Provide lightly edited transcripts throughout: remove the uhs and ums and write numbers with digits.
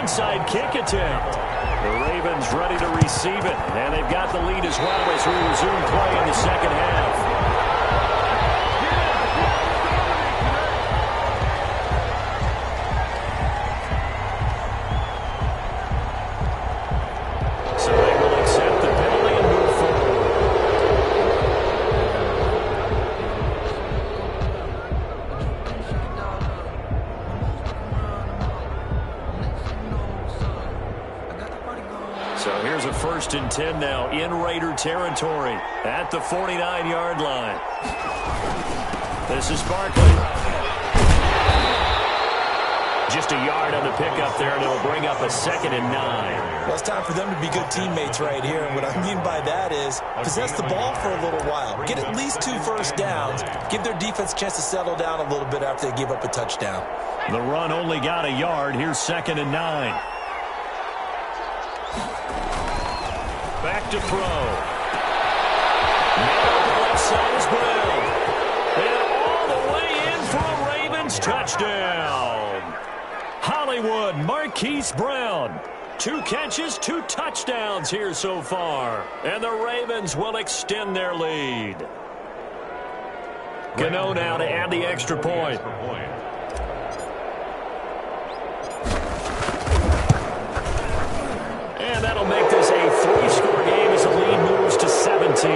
onside kick attempt. The Ravens ready to receive it, and they've got the lead as well as we resume play in the second half. So they will accept the penalty and move forward. So here's a 1st and 10 now in Raider territory at the 49-yard line. This is Barkley. Just a yard on the pickup there, and it'll bring up a 2nd and 9. Well, it's time for them to be good teammates right here. And what I mean by that is possess the ball for a little while. Get at least 2 first downs. Give their defense a chance to settle down a little bit after they give up a touchdown. The run only got a yard. Here's 2nd and 9. Back to throw. Now the left side is Brown. And all the way in for a Ravens touchdown. Hollywood Marquise Brown. 2 catches, 2 touchdowns here so far. And the Ravens will extend their lead. Gano now to add the extra point. And that'll make this a 3-score game as the lead moves to 17.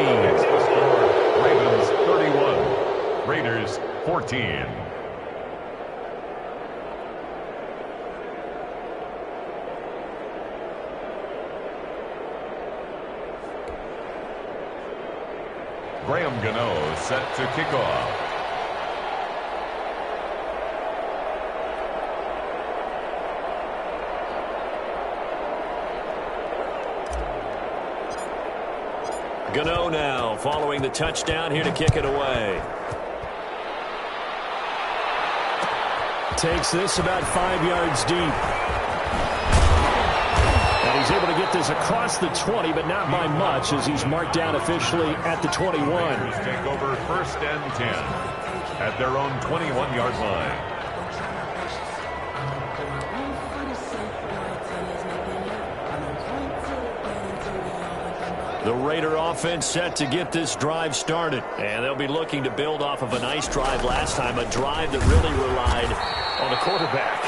Ravens 31, Raiders 14. Graham Gano set to kick off. Gano now following the touchdown here to kick it away. Takes this about 5 yards deep. And he's able to get this across the 20, but not by much as he's marked down officially at the 21. Raiders take over 1st and 10 at their own 21-yard line. The Raider offense set to get this drive started. And they'll be looking to build off of a nice drive last time, a drive that really relied on the quarterback.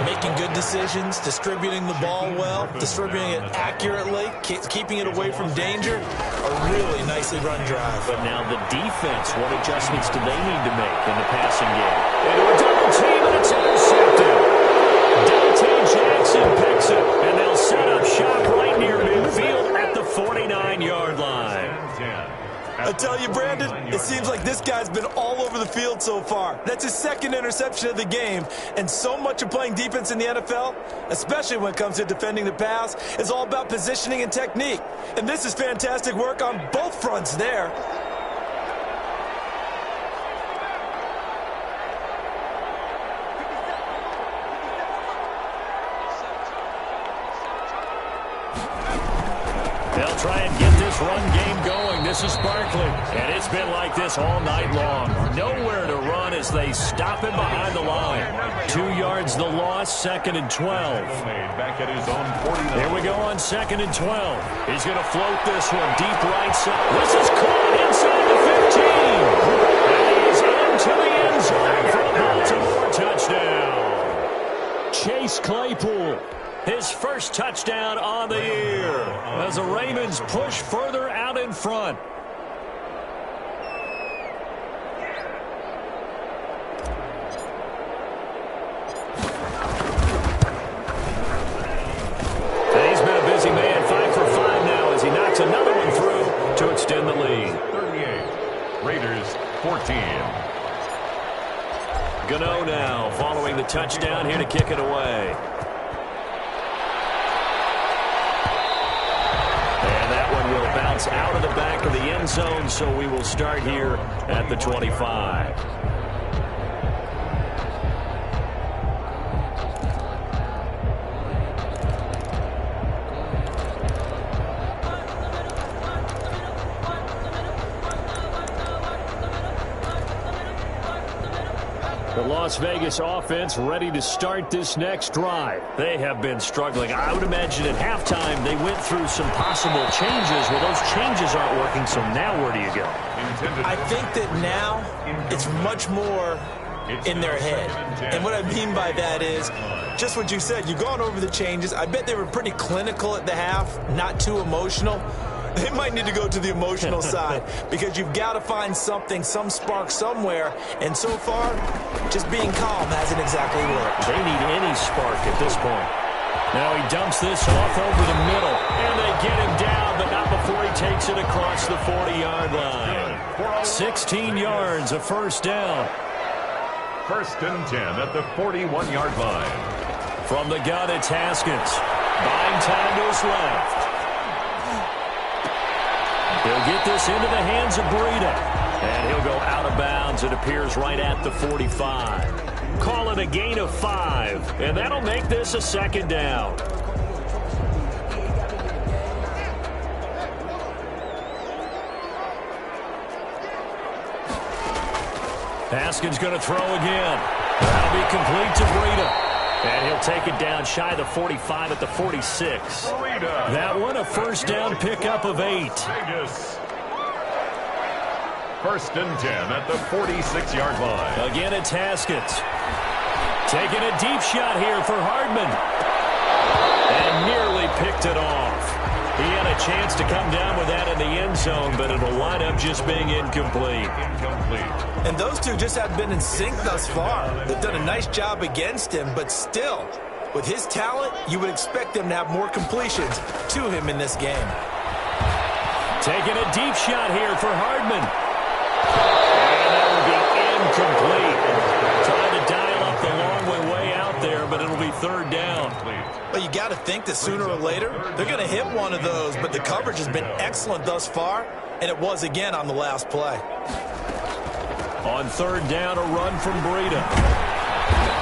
Making good decisions, distributing the ball well, distributing it accurately, keeping it away from danger. A really nicely run drive. But now the defense, what adjustments do they need to make in the passing game? Into a double team, and it's intercepted. Dante Jackson picks it, and they'll set up shop right near midfield at the 49-yard line. I tell you, Brandon, it seems like this guy's been all over the field so far. That's his 2nd interception of the game. And so much of playing defense in the NFL, especially when it comes to defending the pass, is all about positioning and technique. And this is fantastic work on both fronts there. They'll try and get this run game going. This is Barkley. And it's been like this all night long. Nowhere to run as they stop him behind the line. 2 yards the loss, 2nd and 12. Back at his own 49. Here we go on 2nd and 12. He's going to float this one deep right side. This is caught inside the 15. And he's into the end zone for a Baltimore touchdown. Chase Claypool. His 1st touchdown on the year as the Ravens push further out in front. And he's been a busy man, 5 for 5 now as he knocks another one through to extend the lead. 38, Raiders 14. Gano now following the touchdown here to kick it away. Will bounce out of the back of the end zone, so we will start here at the 25. The loss Las Vegas offense ready to start this next drive. They have been struggling. I would imagine at halftime they went through some possible changes. Well, those changes aren't working, so now where do you go? I think that now it's much more in their head. And what I mean by that is just what you said. You've gone over the changes. I bet they were pretty clinical at the half, not too emotional. They might need to go to the emotional side because you've got to find something, some spark somewhere. And so far, just being calm hasn't exactly worked. They need any spark at this point. Now he dumps this off over the middle, and they get him down, but not before he takes it across the 40-yard line. 16 yards, a first down. First and 10 at the 41-yard line. From the gun, it's Haskins. Buying time to his left. He'll get this into the hands of Breida. And he'll go out of bounds. It appears right at the 45. Call it a gain of 5. And that'll make this a second down. Haskins going to throw again. That'll be complete to Breida. And he'll take it down shy of the 45 at the 46. That one a first down pickup of 8. First and 10 at the 46-yard line. Again, it's Haskins. Taking a deep shot here for Hardman. And nearly picked it off. He had a chance to come down with that in the end zone, but it'll wind up just being incomplete. And those two just have been in sync thus far. They've done a nice job against him, but still, with his talent, you would expect them to have more completions to him in this game. Taking a deep shot here for Hardman. And that will be incomplete. Trying to dial up the long way out there, but it'll be third down. But you got to think that sooner or later, they're going to hit one of those, but the coverage has been excellent thus far, and it was again on the last play. On third down, a run from Breida.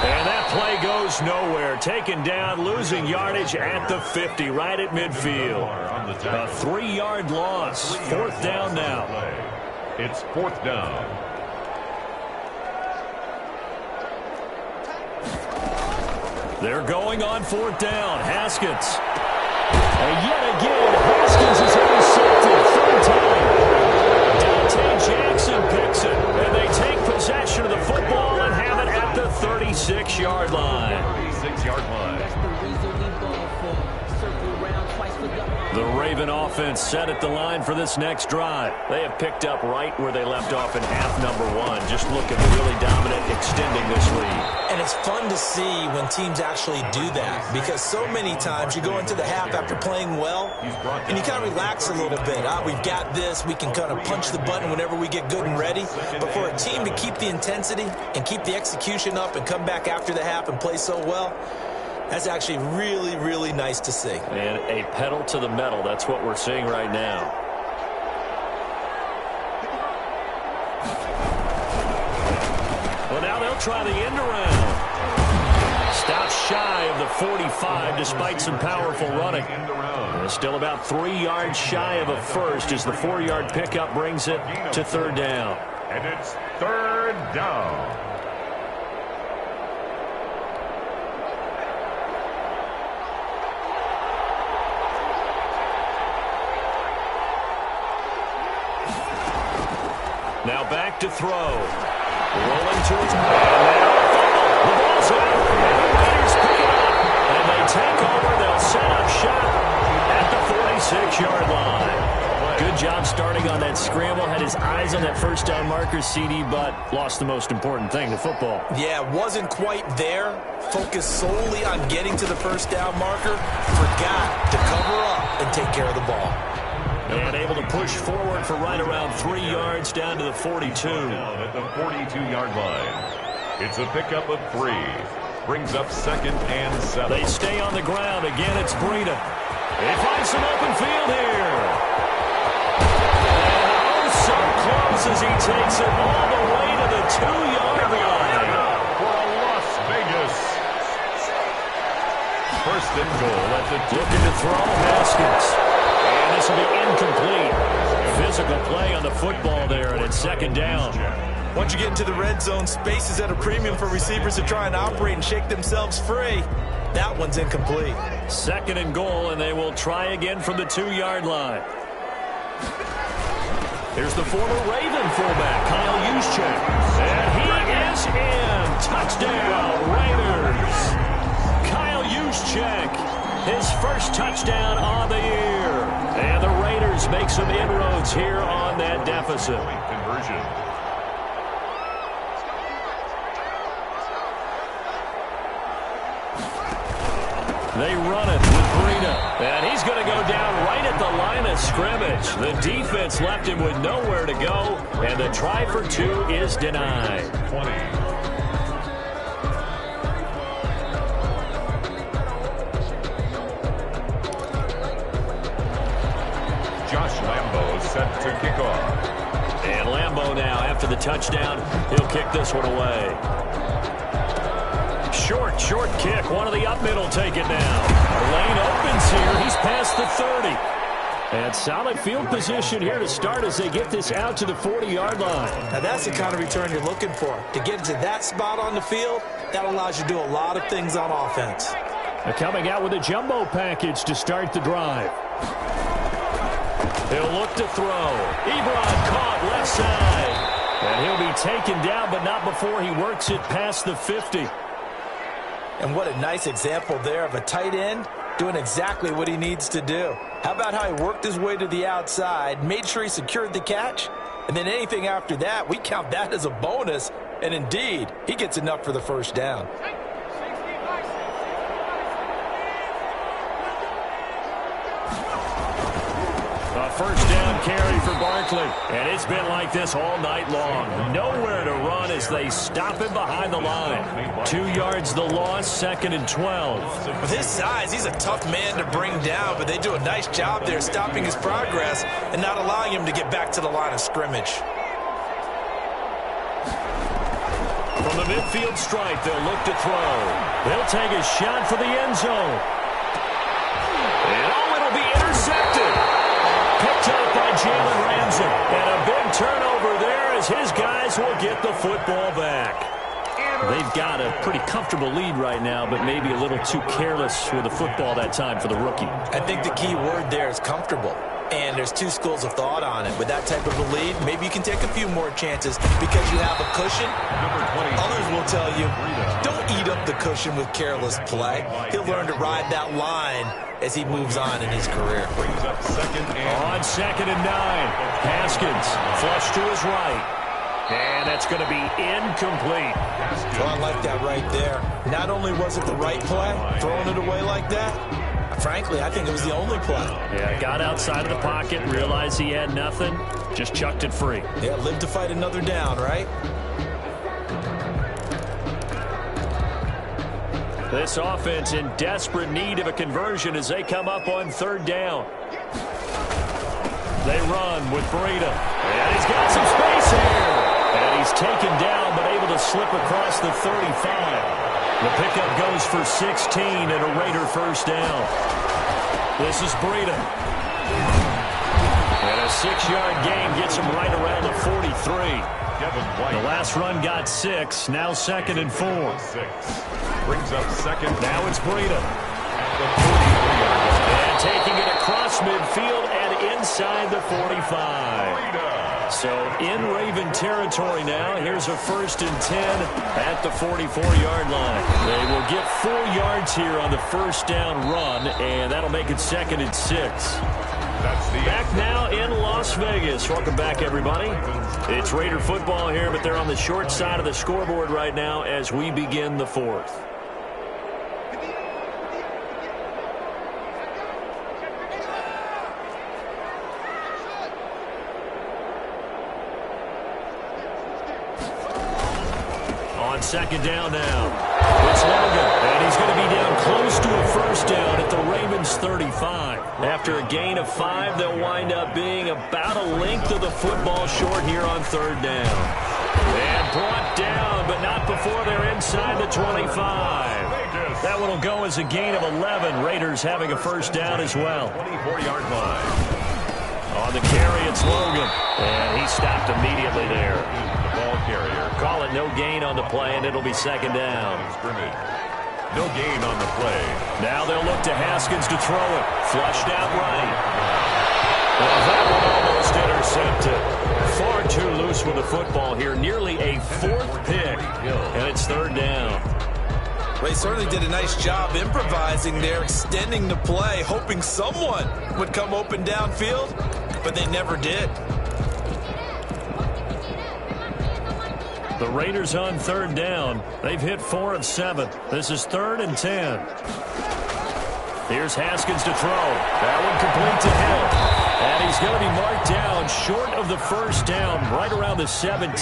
And that play goes nowhere. Taken down, losing yardage at the 50, right at midfield. A 3-yard loss. Fourth down now. It's fourth down. They're going on fourth down. Haskins. And yet again, Haskins is intercepted. Third time. Dante Jackson picks it. And they take possession of the football and have it at the 36-yard line. 36-yard line. The Raven offense set at the line for this next drive. They have picked up right where they left off in half number 1. Just looking really dominant, extending this lead. And it's fun to see when teams actually do that, because so many times you go into the half after playing well, and you kind of relax a little bit. We've got this. We can kind of punch the button whenever we get good and ready. But for a team to keep the intensity and keep the execution up and come back after the half and play so well, that's actually really, really nice to see. And a pedal to the metal. That's what we're seeing right now. Well, now they'll try the end around. Stops shy of the 45 despite some powerful running. They're still about 3 yards shy of a first as the 4-yard pickup brings it to third down. And it's third down. Now back to throw. Rolling to his man. The ball's out. And the Raiders pick it up. And they take over. They'll set up shop at the 46-yard line. Good job starting on that scramble. Had his eyes on that first down marker, CD, but lost the most important thing, the football. Yeah, wasn't quite there. Focused solely on getting to the first down marker. Forgot to cover up and take care of the ball. And able to push forward for right around 3 yards down to the 42. Down at the 42-yard line. It's a pickup of 3. Brings up second and 7. They stay on the ground. Again, it's Breida. He finds some open field here. And oh, so close as he takes it all the way to the 2-yard line. For Las Vegas. First and goal at the 2. Looking to throw Haskins. And this will be incomplete. Physical play on the football there, and it's second down. Once you get into the red zone, space is at a premium for receivers to try and operate and shake themselves free. That one's incomplete. 2nd and goal, and they will try again from the 2-yard line. Here's the former Raven fullback, Kyle Juszczyk. And he is in. Touchdown, Raiders. Kyle Juszczyk, his first touchdown on the year. And the Raiders make some inroads here on that deficit. Conversion. They run it with Breida, and he's going to go down right at the line of scrimmage. The defense left him with nowhere to go, and the try for 2 is denied. 20. Josh Lambo set to kick off. And Lambo now, after the touchdown, he'll kick this one away. Short kick. One of the up middle take it now. Lane opens here. He's past the 30. And solid field position here to start as they get this out to the 40-yard line. Now that's the kind of return you're looking for. To get into that spot on the field, that allows you to do a lot of things on offense. They're coming out with a jumbo package to start the drive. He'll look to throw. Ebron caught left side. And he'll be taken down, but not before he works it past the 50. And what a nice example there of a tight end doing exactly what he needs to do. How about how he worked his way to the outside, made sure he secured the catch, and then anything after that, we count that as a bonus. And indeed, he gets enough for the first down. A first down carry for Barkley. And it's been like this all night long. Nowhere to run as they stop him behind the line. 2 yards the loss, 2nd and 12. With his size, he's a tough man to bring down, but they do a nice job there stopping his progress and not allowing him to get back to the line of scrimmage. From the midfield stripe, they'll look to throw. They'll take a shot for the end zone. And it'll be intercepted. Picked up by Jalen Ramsey. And a big turnover there as his guys will get the football back. They've got a pretty comfortable lead right now, but maybe a little too careless with the football that time for the rookie. I think the key word there is comfortable. And there's 2 schools of thought on it. With that type of a lead, maybe you can take a few more chances because you have a cushion. Others will tell you, don't eat up the cushion with careless play. He'll learn to ride that line as he moves on in his career. On 2nd and 9, Haskins flush to his right. And that's going to be incomplete. Well, I like that right there. Not only was it the right play, throwing it away like that, frankly, I think it was the only play. Yeah, got outside of the pocket, realized he had nothing, just chucked it free. Yeah, live to fight another down, right? This offense in desperate need of a conversion as they come up on 3rd down. They run with Breida. And he's got some space here. And he's taken down, but able to slip across the 35. The pickup goes for 16 and a Raider first down. This is Breida. And a 6-yard gain gets him right around the 43. The last run got 6. Now 2nd and 4. Brings up 2nd. Now it's Breida. And taking it across midfield and inside the 45. So in Raven territory now. Here's a 1st and 10 at the 44-yard line. They will get 4 yards here on the first down run, and that'll make it 2nd and 6. Back now in Las Vegas. Welcome back, everybody. It's Raider football here, but they're on the short side of the scoreboard right now as we begin the 4th. On 2nd down now. It's Logan, and he's going to be down close to a first down at the Ravens 35. After a gain of 5, they'll wind up being about a length of the football short here on 3rd down. And brought down, but not before they're inside the 25. That one will go as a gain of 11. Raiders having a first down as well. 24-yard line. On the carry, it's Logan, and he stopped immediately there. The ball carrier. Call it no gain on the play, and it'll be second down. No gain on the play. Now they'll look to Haskins to throw it. Flushed out right. Well, that one almost intercepted. Far too loose with the football here. Nearly a fourth pick, and it's third down. They certainly did a nice job improvising there, extending the play, hoping someone would come open downfield, but they never did. The Raiders on third down. They've hit 4 of 7. This is 3rd and 10. Here's Haskins to throw. That one complete to Hill. And he's going to be marked down short of the first down, right around the 17.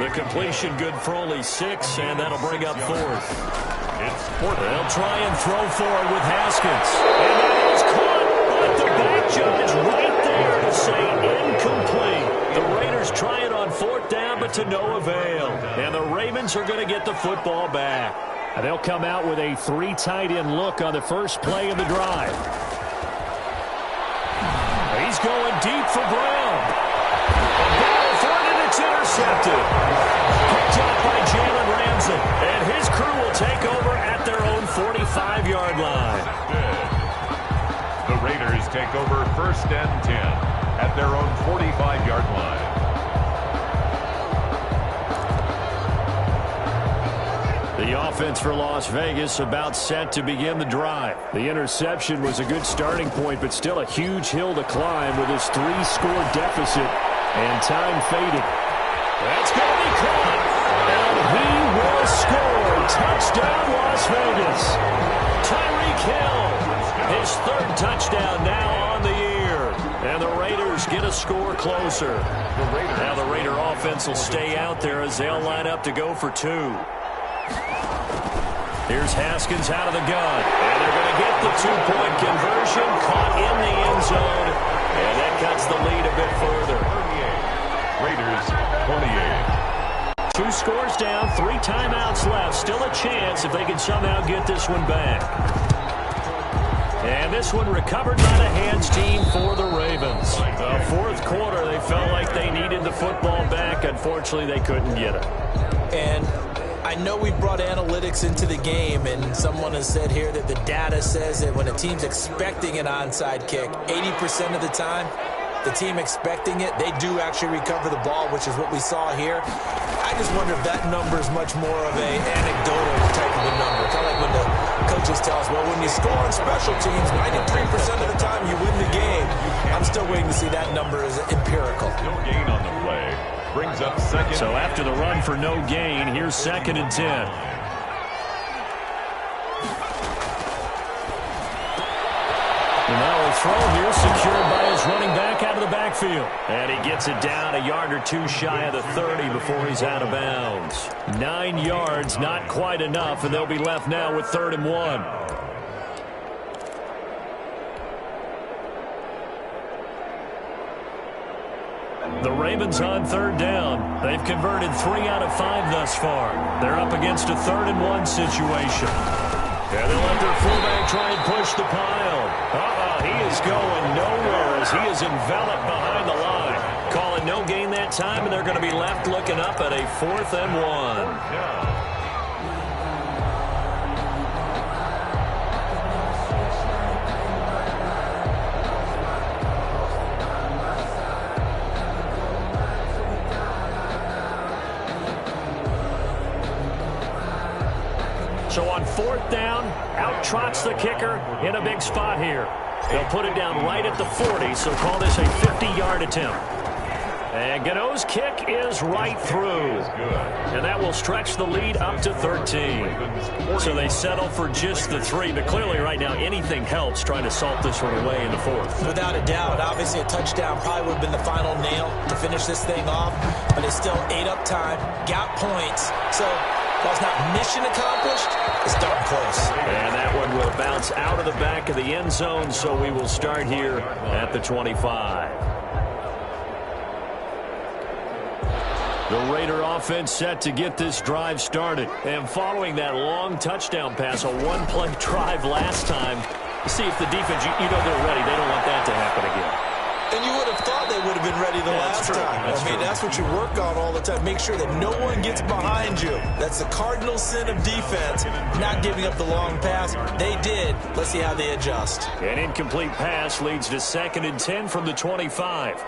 The completion good for only 6, and that'll bring up 4th. It's 4th. They'll try and throw forward with Haskins. And that is caught, but the back judge right there to say incomplete. The Raiders try it on 4th down, but to no avail. And the Ravens are going to get the football back. And they'll come out with a 3 tight end look on the first play of the drive. He's going deep for Brown. Battle for it, and it's intercepted. Picked up by Jalen Ramsey. And his crew will take over at their own 45-yard line. The Raiders take over 1st and 10 at their own 45-yard line. The offense for Las Vegas about set to begin the drive. The interception was a good starting point, but still a huge hill to climb with his 3-score deficit and time fading. That's going to be caught, and he will score. Touchdown, Las Vegas. Tyreek Hill, his 3rd touchdown now on the year. And the Raiders get a score closer. Now the Raider offense will stay out there as they'll line up to go for 2. Here's Haskins out of the gun. And they're going to get the 2-point conversion. Caught in the end zone. And that cuts the lead a bit further. 38. Raiders, 28. 2 scores down, 3 timeouts left. Still a chance if they can somehow get this one back. And this one recovered by the hands team for the Ravens. The 4th quarter, they felt like they needed the football back. Unfortunately, they couldn't get it. And I know we brought analytics into the game, and someone has said here that the data says that when a team's expecting an onside kick, 80% of the time, the team expecting it, they do actually recover the ball, which is what we saw here. I just wonder if that number is much more of an anecdotal type of a number. Kind of like when the coaches tell us, well, when you score on special teams, 93% of the time you win the game. I'm still waiting to see that number as empirical. No gain on the play. Brings up 2nd. So after the run for no gain, here's 2nd and 10. And now a throw here secured by his running back out of the backfield. And he gets it down a yard or 2 shy of the 30 before he's out of bounds. 9 yards, not quite enough, and they'll be left now with 3rd and 1. The Ravens on 3rd down. They've converted 3 out of 5 thus far. They're up against a 3rd and 1 situation. And they'll let their fullback try and push the pile. He is going nowhere as he is enveloped behind the line. Call it no gain that time, and they're going to be left looking up at a 4th and 1. So on 4th down, out trots the kicker in a big spot here. They'll put it down right at the 40, so call this a 50-yard attempt. And Gano's kick is right through. And that will stretch the lead up to 13. So they settle for just the 3, but clearly right now anything helps trying to salt this one away in the 4th. Without a doubt, obviously a touchdown probably would have been the final nail to finish this thing off, but it's still ate up time, got points, so while it's not mission accomplished, it's darn close. And that one will bounce out of the back of the end zone, so we will start here at the 25. The Raider offense set to get this drive started. And following that long touchdown pass, a 1-play drive last time, see if the defense, you know they're ready. They don't want that to happen again. And you would have thought they would have been ready the last time. That's what you work on all the time. Make sure that no one gets behind you. That's the cardinal sin of defense, not giving up the long pass. They did. Let's see how they adjust. An incomplete pass leads to 2nd and 10 from the 25.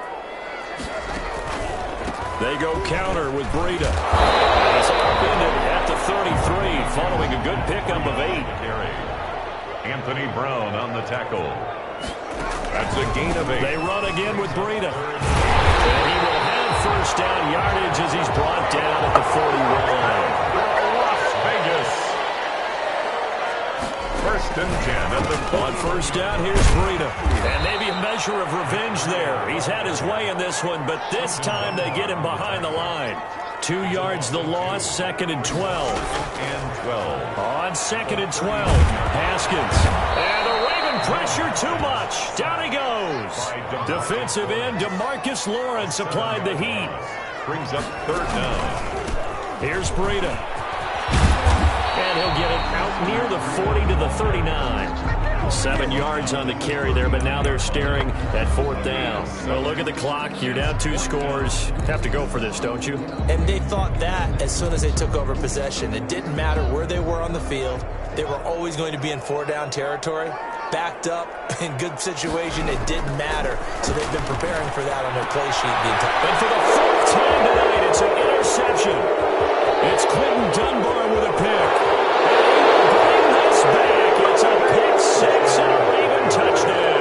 They go counter with Breida. He's upended at the 33, following a good pickup of 8. Anthony Brown on the tackle. That's a gain of 8. They run again with Breida. And he will have first down yardage as he's brought down at the 41. Las Vegas. 1st and 10 at the on first down. Here's Breida. And maybe a measure of revenge there. He's had his way in this one, but this time they get him behind the line. 2 yards the loss, 2nd and 12. On 2nd and 12, Haskins. And the Raven pressure too much. Down he goes. Defensive end DeMarcus Lawrence applied the heat. Brings up 3rd down. Here's Breida. And he'll get it out near the 40 to the 39. 7 yards on the carry there, but now they're staring at 4th down. Well, look at the clock. You're down 2 scores. Have to go for this, don't you? And they thought that as soon as they took over possession. It didn't matter where they were on the field. They were always going to be in 4-down territory. Backed up, in good situation, it didn't matter. So they've been preparing for that on their play sheet the entire time. And for the 4th time tonight, it's an interception. It's Clinton Dunbar with a pick. And he will bring this back. It's a pick 6 and a Raven touchdown.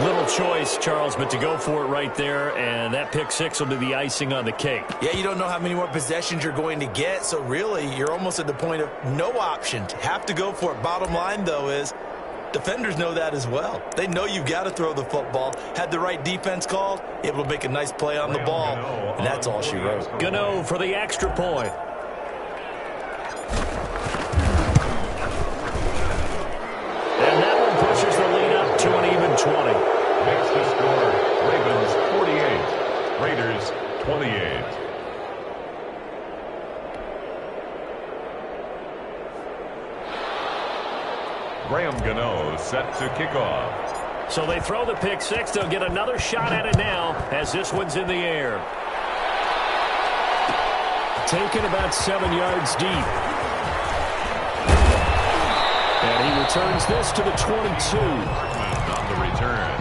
Little choice, Charles, but to go for it right there, and that pick 6 will be the icing on the cake. Yeah, you don't know how many more possessions you're going to get, so really you're almost at the point of no option. Have to go for it. Bottom line, though, is defenders know that as well. They know you've got to throw the football. Had the right defense called, able to make a nice play on the ball, and that's all she wrote. Gano for the extra point. And that one pushes the lead up to an even 20. Makes the score Ravens 48, Raiders 28. Graham Gano set to kick off. So they throw the pick 6. They'll get another shot at it now as this one's in the air. Taken about 7 yards deep. And he returns this to the 22. On the return.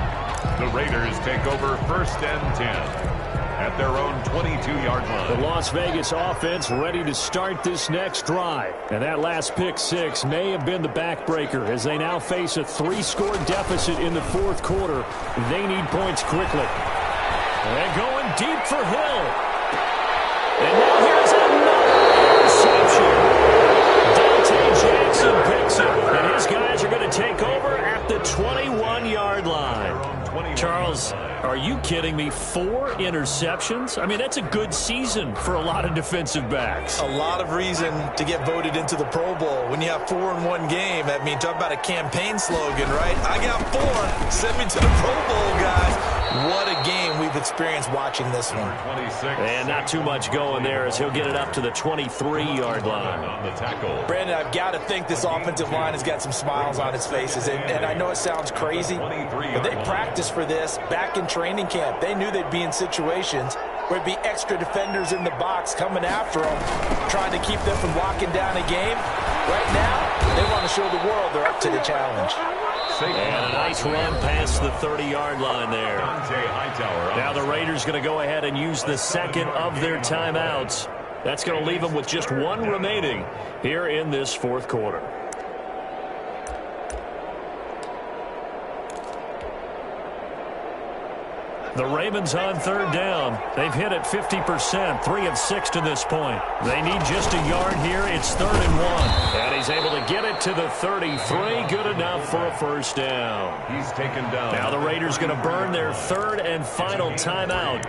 The Raiders take over 1st and 10 at their own 22-yard line. The Las Vegas offense ready to start this next drive. And that last pick 6 may have been the backbreaker as they now face a 3-score deficit in the 4th quarter. They need points quickly. And going deep for Hill. And now here's another interception. Dante Jackson picks it. And his guys are going to take over at the 21-yard line. Charles, are you kidding me? 4 interceptions? I mean, that's a good season for a lot of defensive backs. A lot of reason to get voted into the Pro Bowl. When you have 4 in one game, I mean, talk about a campaign slogan, right? I got 4. Send me to the Pro Bowl, guys. What a game we've experienced watching this one. 26. And not too much going there as he'll get it up to the 23-yard line. On the tackle. Brandon, I've got to think this offensive line has got some smiles on its faces. And I know it sounds crazy, but they practiced for this back in training camp. They knew they'd be in situations where it'd be extra defenders in the box coming after them, trying to keep them from locking down a game. Right now, they want to show the world they're up to the challenge. And a nice run past the 30-yard line there. Now the Raiders going to go ahead and use the second of their timeouts. That's going to leave them with just 1 remaining here in this 4th quarter. The Ravens on 3rd down. They've hit it 50%, 3 of 6 to this point. They need just a yard here. It's 3rd and 1. And he's able to get it to the 33. Good enough for a first down. He's taken down. Now the Raiders going to burn their 3rd and final timeout.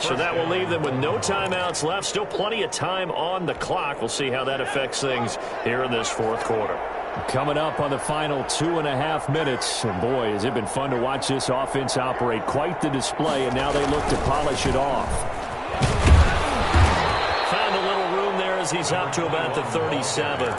So that will leave them with no timeouts left. Still plenty of time on the clock. We'll see how that affects things here in this 4th quarter. Coming up on the final 2.5 minutes. And boy, has it been fun to watch this offense operate. Quite the display, and now they look to polish it off. Found a little room there as he's up to about the 37.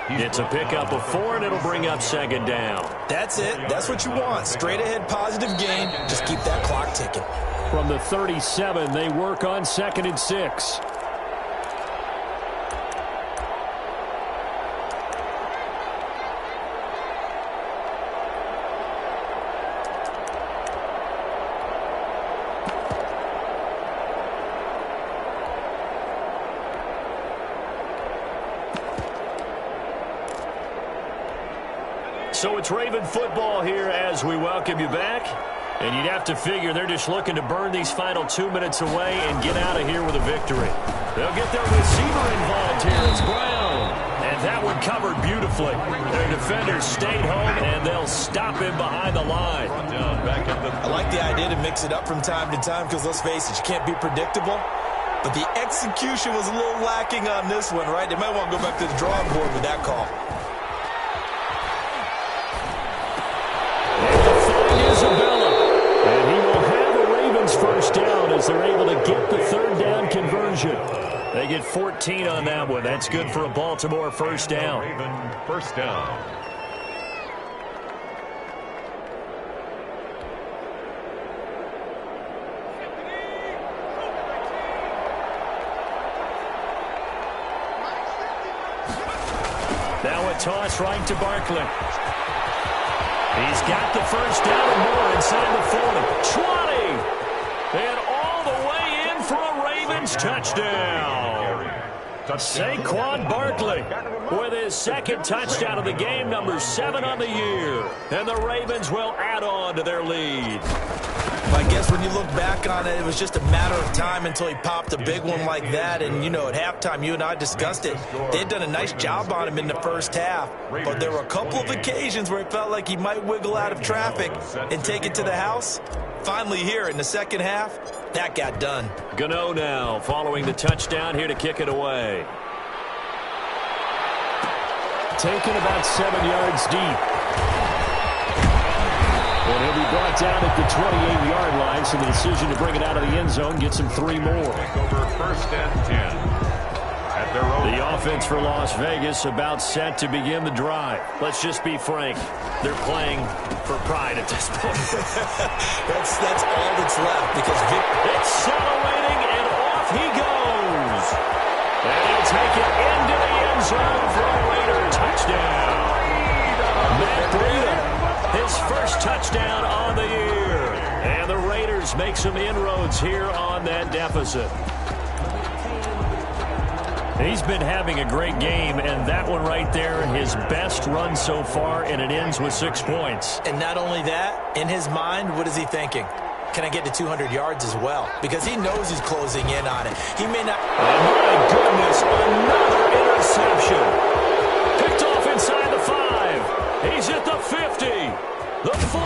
It's a pickup of 4, and it'll bring up second down. That's it. That's what you want. Straight ahead, positive gain. Just keep that clock ticking. From the 37, they work on 2nd and 6. So it's Raven football here as we welcome you back. And you'd have to figure they're just looking to burn these final 2 minutes away and get out of here with a victory. They'll get their receiver involved here. It's Brown. And that one covered beautifully. Their defenders stayed home, and they'll stop him behind the line. I like the idea to mix it up from time to time because, let's face it, you can't be predictable. But the execution was a little lacking on this one, right? They might want to go back to the drawing board with that call. And he will have a Ravens first down as they're able to get the 3rd down conversion. They get 14 on that one. That's good for a Baltimore first down. Raven first down. Now a toss right to Barkley. He's got the first down and more inside the 40. 20! And all the way in for a Ravens touchdown. Saquon Barkley with his 2nd touchdown of the game, number 7 on the year. And the Ravens will add on to their lead. I guess when you look back on it, it was just a matter of time until he popped a big one like that. And, you know, at halftime, you and I discussed it. They had done a nice job on him in the first half. But there were a couple of occasions where it felt like he might wiggle out of traffic and take it to the house. Finally here in the second half, that got done. Gano now following the touchdown here to kick it away. Taken about 7 yards deep. And he'll be brought down at the 28-yard line, so the decision to bring it out of the end zone gets him 3 more. Over 1st and 10. At their own. The offense for Las Vegas about set to begin the drive. Let's just be frank. They're playing for pride at this point. that's all that's left because accelerating, and off he goes. And he'll take it into the end zone for a Raider touchdown. Matt Breida, his first touchdown on the year. And the Raiders make some inroads here on that deficit. He's been having a great game, and that one right there, his best run so far, and it ends with 6 points. And not only that, in his mind, what is he thinking? Can I get to 200 yards as well? Because he knows he's closing in on it. He may not... Oh, my goodness, another interception. Picked off inside the 5. He's at the 50, the 40.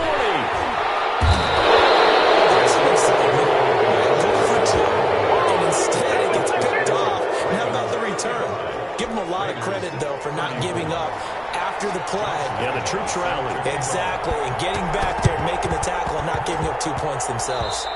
That's an excitement. Go for 2. And instead it gets picked off. And how about the return? Give him a lot of credit, though, for not giving up after the play. Yeah, the troops rallied. Exactly. And getting back there and making the tackle and not giving up 2 points themselves.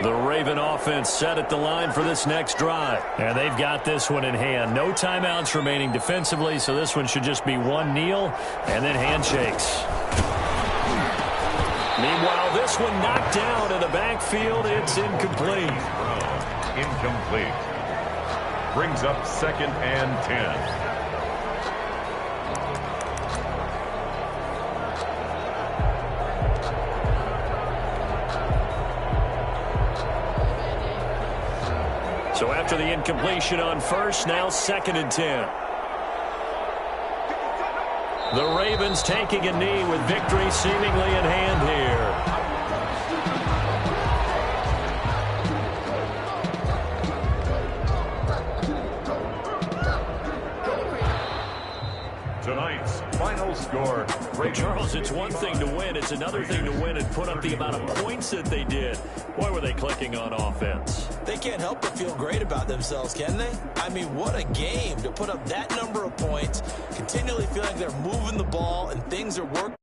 The Raven offense set at the line for this next drive. And they've got this one in hand. No timeouts remaining defensively, so this one should just be one kneel and then handshakes. Meanwhile, this one knocked down in the backfield. It's incomplete. Incomplete. Brings up 2nd and 10. So after the incompletion on first, now 2nd and 10. The Ravens taking a knee with victory seemingly in hand here. Tonight's final score. Charles, it's one thing to win. It's another thing to win and put up the amount of points that they did. Boy, were they clicking on offense. They can't help but feel great about themselves, can they? I mean, what a game to put up that number of points, continually feeling like they're moving the ball and things are working.